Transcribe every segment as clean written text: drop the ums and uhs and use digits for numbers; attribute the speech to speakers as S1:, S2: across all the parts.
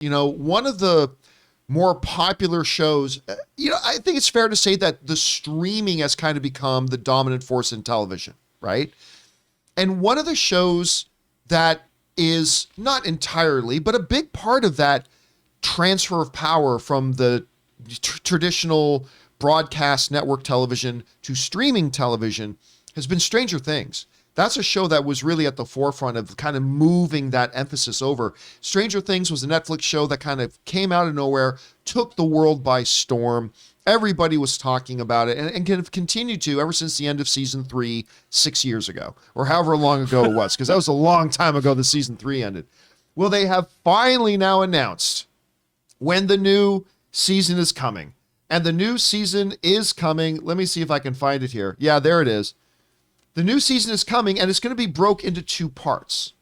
S1: one of the more popular shows, I think it's fair to say that the streaming has kind of become the dominant force in television, right? And one of the shows that is not entirely, but a big part of that transfer of power from the traditional broadcast network television to streaming television has been Stranger Things. That's a show that was really at the forefront of kind of moving that emphasis over. Stranger Things was a Netflix show that kind of came out of nowhere, took the world by storm. Everybody was talking about it and kind of continued to ever since the end of season 3, 6 years ago, or however long ago it was, because that was a long time ago the season 3 ended. Well, they have finally now announced when the new season is coming. And the new season is coming. Let me see if I can find it here. Yeah, there it is. The new season is coming, and it's going to be broke into 2 parts.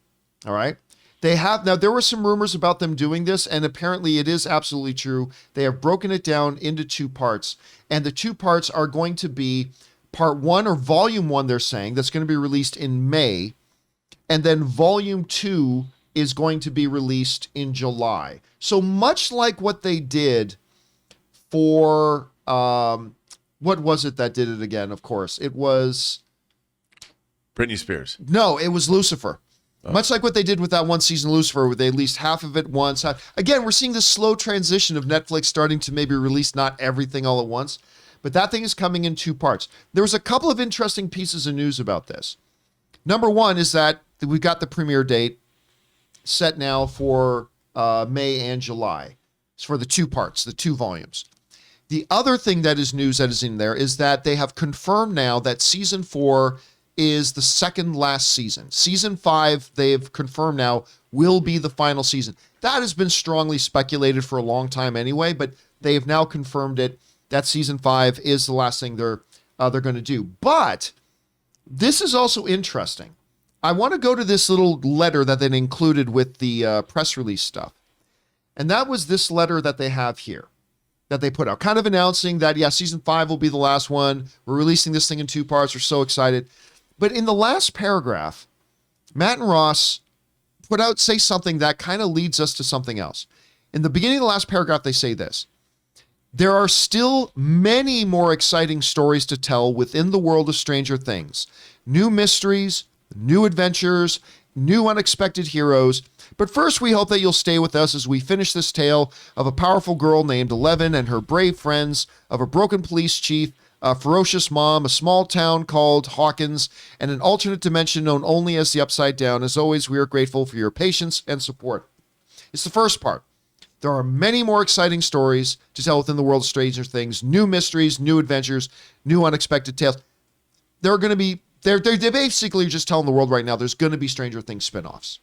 S1: All right. Now there were some rumors about them doing this, and apparently it is absolutely true. They have broken it down into 2 parts, and the 2 parts are going to be part 1, or volume 1, they're saying, that's going to be released in May. And then volume 2 is going to be released in July. So much like what they did for, what was it that did it again? Of course, it was
S2: Britney Spears.
S1: No, it was Lucifer. Oh. Much like what they did with that one season of Lucifer, where they released half of it once. Again, we're seeing this slow transition of Netflix starting to maybe release not everything all at once, but that thing is coming in 2 parts. There was a couple of interesting pieces of news about this. Number 1 is that we've got the premiere date set now for May and July. It's for the 2 parts, the 2 volumes. The other thing that is news that is in there is that they have confirmed now that season 4 is the second last season. Season 5, they've confirmed now, will be the final season. That has been strongly speculated for a long time anyway, but they have now confirmed it, that season 5 is the last thing they're going to do. But this is also interesting. I want to go to this little letter that they included with the press release stuff. And that was this letter that they have here, that they put out, kind of announcing that, yeah, season 5 will be the last one. We're releasing this thing in 2 parts. We're so excited. But in the last paragraph, Matt and Ross say something that kind of leads us to something else. In the beginning of the last paragraph, they say this: there are still many more exciting stories to tell within the world of Stranger Things. New mysteries, new adventures, new unexpected heroes. But first, we hope that you'll stay with us as we finish this tale of a powerful girl named Eleven and her brave friends, of a broken police chief, a ferocious mom, a small town called Hawkins, and an alternate dimension known only as the Upside Down. As always, we are grateful for your patience and support. It's the first part. There are many more exciting stories to tell within the world of Stranger Things, new mysteries, new adventures, new unexpected tales. They're basically just telling the world right now there's going to be Stranger Things spinoffs.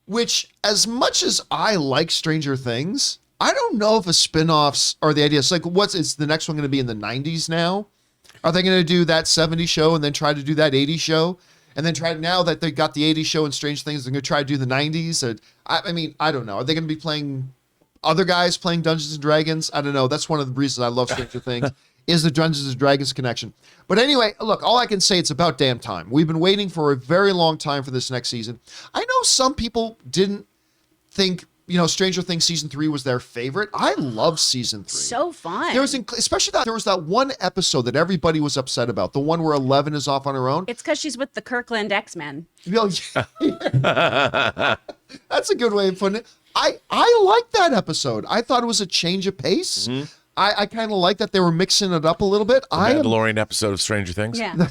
S1: Which, as much as I like Stranger Things, I don't know if a spinoffs are the idea. It's like, is the next one going to be in the 90s now? Are they going to do that 70s show and then try to do that 80s show? And then try, now that they got the 80s show and Strange Things, they're going to try to do the 90s? I don't know. Are they going to be playing other guys playing Dungeons and Dragons? I don't know. That's one of the reasons I love Stranger Things, is the Dungeons and Dragons connection. But anyway, look, all I can say, it's about damn time. We've been waiting for a very long time for this next season. I know some people didn't think, Stranger Things season 3 was their favorite. I love season 3.
S3: So fun.
S1: There was that one episode that everybody was upset about, the one where Eleven is off on her own.
S3: It's because she's with the Kirkland X-Men.
S1: That's a good way of putting it. I liked that episode. I thought it was a change of pace. Mm-hmm. I kind of like that they were mixing it up a little bit.
S2: The Mandalorian episode of Stranger Things.
S3: Yeah.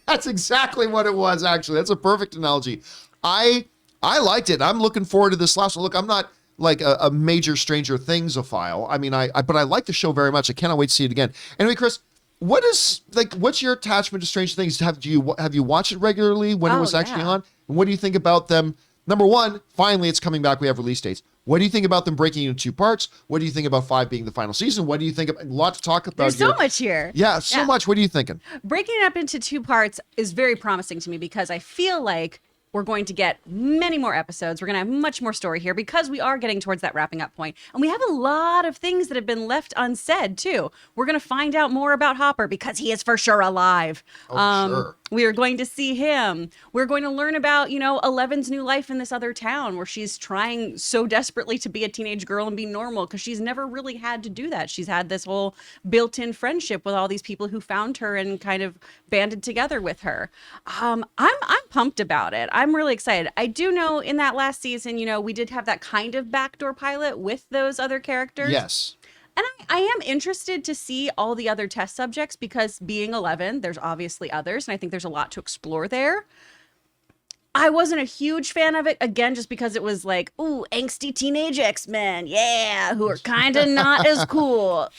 S1: That's exactly what it was, actually. That's a perfect analogy. I liked it. I'm looking forward to this last one. Look, I'm not like a major Stranger Things-ophile. But I like the show very much. I cannot wait to see it again. Anyway, Chris, what's your attachment to Stranger Things? Have you watched it regularly when it was actually on? And what do you think about them? Number 1, finally it's coming back. We have release dates. What do you think about them breaking into 2 parts? What do you think about 5 being the final season? What do you think a lot to talk about?
S3: There's so much here.
S1: Yeah, so much. What are you thinking?
S3: Breaking it up into 2 parts is very promising to me, because I feel like we're going to get many more episodes. We're going to have much more story here, because we are getting towards that wrapping up point. And we have a lot of things that have been left unsaid, too. We're going to find out more about Hopper, because he is for sure alive.
S1: Sure.
S3: We are going to see him. We're going to learn about, Eleven's new life in this other town where she's trying so desperately to be a teenage girl and be normal because she's never really had to do that. She's had this whole built-in friendship with all these people who found her and kind of banded together with her. I'm pumped about it. I'm really excited. I do know in that last season, we did have that kind of backdoor pilot with those other characters.
S1: Yes.
S3: And I am interested to see all the other test subjects because being 11, there's obviously others, and I think there's a lot to explore there. I wasn't a huge fan of it, again, just because it was like, ooh, angsty teenage X-Men, yeah, who are kind of not as cool.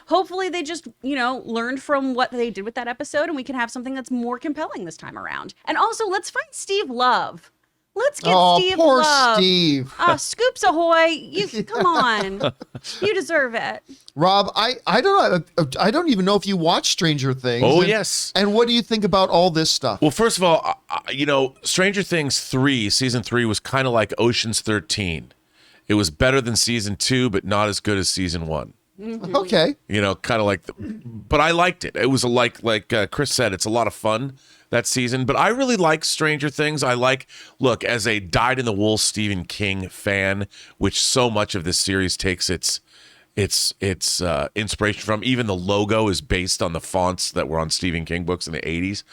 S3: Hopefully they just, learned from what they did with that episode, and we can have something that's more compelling this time around. And also, let's find Steve Love. Let's get Steve
S1: poor
S3: Love.
S1: Steve.
S3: Scoops ahoy! You come on, you deserve it.
S1: Rob, I don't even know if you watch Stranger Things.
S2: Oh, yes.
S1: And what do you think about all this stuff?
S2: Well, first of all, Stranger Things season 3 was kind of like Ocean's 13. It was better than season 2, but not as good as season 1.
S3: Mm-hmm.
S1: Okay.
S2: Kind of like, but I liked it. It was like Chris said, it's a lot of fun that season. But I really like Stranger Things. Look, as a dyed-in-the-wool Stephen King fan, which so much of this series takes its inspiration from. Even the logo is based on the fonts that were on Stephen King books in the 80s.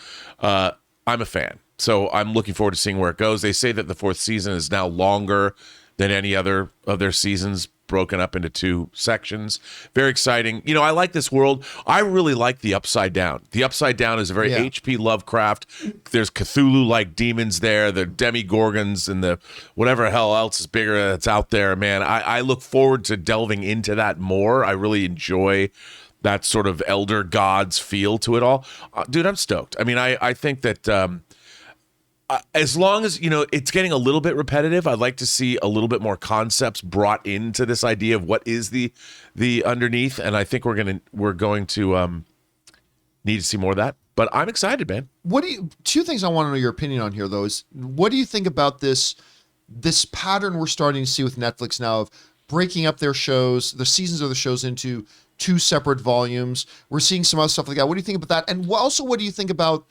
S2: I'm a fan. So I'm looking forward to seeing where it goes. They say that the 4th season is now longer than any other of their seasons, broken up into 2 sections. Very exciting. I like this world. I really like the Upside Down. The Upside Down is a very H.P. Lovecraft. There's Cthulhu-like demons there, the Demigorgons and the whatever hell else is bigger that's out there. Man, I look forward to delving into that more. I really enjoy that sort of elder gods feel to it all. Dude, I'm stoked. I mean, I think that as long as, it's getting a little bit repetitive, I'd like to see a little bit more concepts brought into this idea of what is the underneath. And I think we're going to need to see more of that. But I'm excited, man.
S1: Two things I want to know your opinion on here, though, is what do you think about this pattern we're starting to see with Netflix now of breaking up their shows, the seasons of the shows into 2 separate volumes? We're seeing some other stuff like that. What do you think about that? And also, what do you think about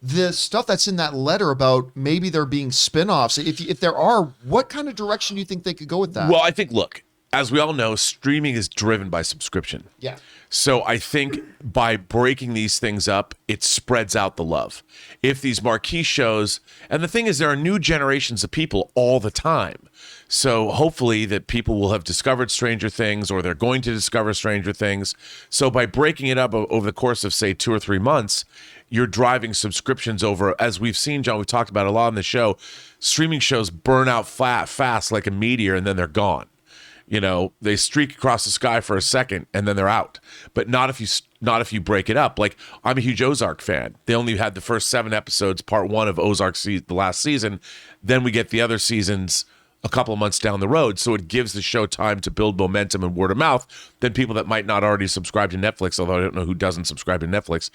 S1: the stuff that's in that letter about maybe there being spinoffs? If there are, what kind of direction do you think they could go with that?
S2: Well, I think, look, as we all know, streaming is driven by subscription.
S1: Yeah.
S2: So I think by breaking these things up, it spreads out the love. If these marquee shows, and the thing is, there are new generations of people all the time. So hopefully that people will have discovered Stranger Things, or they're going to discover Stranger Things. So by breaking it up over the course of, say, 2 or 3 months, you're driving subscriptions over. As we've seen, John, we've talked about a lot on the show, streaming shows burn out fast like a meteor, and then they're gone. They streak across the sky for a second and then they're out. But not if you break it up. Like, I'm a huge Ozark fan. They only had the first 7 episodes, part 1 of Ozark the last season. Then we get the other seasons a couple of months down the road. So it gives the show time to build momentum and word of mouth. Then people that might not already subscribe to Netflix, although I don't know who doesn't subscribe to Netflix,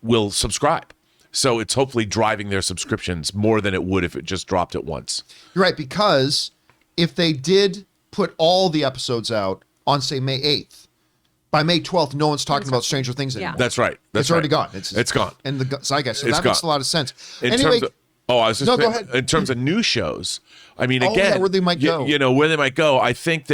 S2: will subscribe. So it's hopefully driving their subscriptions more than it would if it just dropped at once.
S1: You're right, because if they did put all the episodes out on, say, May 8th, by May 12th, no one's talking about Stranger Things anymore.
S3: Yeah.
S2: That's right.
S1: It's already gone.
S2: It's gone.
S1: And the zeitgeist. So
S2: It's
S1: that makes
S2: gone.
S1: a lot of sense.
S2: In
S1: Anyway,
S2: terms of, I was just
S1: No,
S2: saying,
S1: go ahead.
S2: in terms of new shows, I mean,
S1: Oh,
S2: again,
S1: yeah, where they might go.
S2: where they might go. I think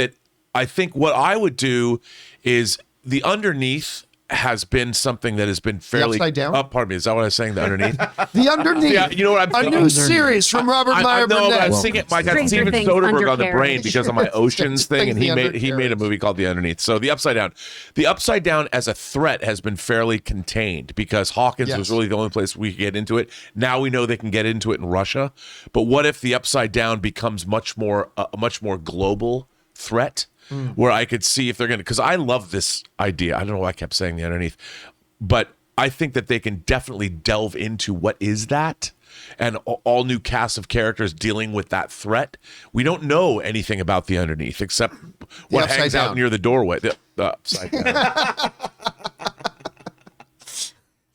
S2: what I would do is the underneath has been something that has been fairly
S1: Upside Down?
S2: Oh, pardon me. Is that what I was saying? The underneath.
S1: The Underneath.
S2: Yeah, you know what I'm
S1: A
S2: thinking?
S1: new series from Robert Meyer
S2: No, but I
S1: Burnett.
S2: was thinking, I got
S3: Stranger
S2: Steven
S3: Things
S2: Soderbergh on the
S3: undercarriage.
S2: brain because of my Oceans thing, and he
S1: Stranger
S2: made
S1: Things
S2: a movie called The Underneath. So the Upside Down, as a threat has been fairly contained because Hawkins
S1: Yes.
S2: was really the only place we could get into it. Now we know they can get into it in Russia, but what if the Upside Down becomes a much more global threat? Where I could see if they're going to, because I love this idea. I don't know why I kept saying The Underneath, but I think that they can definitely delve into what is that, and all new cast of characters dealing with that threat. We don't know anything about The Underneath except what
S1: Upside
S2: hangs
S1: Down.
S2: out near the doorway. The Upside Down.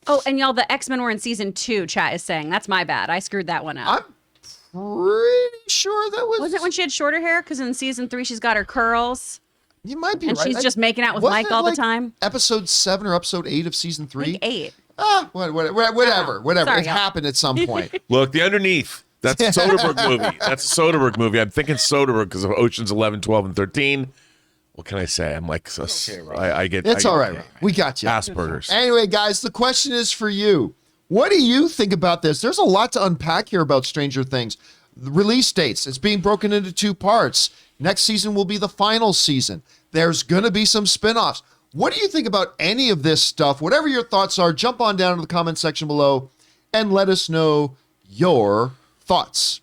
S3: Oh, and y'all, the X-Men were in season 2, chat is saying. That's my bad. I screwed that one up.
S1: I'm pretty sure that was
S3: it when she had shorter hair? Because in season 3, she's got her curls.
S1: You might be
S3: And
S1: right.
S3: she's just making out with
S1: Wasn't
S3: Mike
S1: it
S3: all the
S1: like
S3: time?
S1: Episode 7 or episode 8 of season 3?
S3: I think 8.
S1: Whatever.
S3: Sorry,
S1: It
S3: y'all.
S1: happened at some point.
S2: Look, The Underneath. That's a Soderbergh movie. That's a Soderbergh movie. I'm thinking Soderbergh because of Oceans 11, 12, and 13. What can I say? I'm like, I get.
S1: It's all right. We got you.
S2: Asperger's.
S1: Anyway, guys, the question is for you. What do you think about this? There's a lot to unpack here about Stranger Things. The release dates, it's being broken into 2 parts. Next season will be the final season. There's going to be some spinoffs. What do you think about any of this stuff? Whatever your thoughts are, jump on down to the comment section below and let us know your thoughts.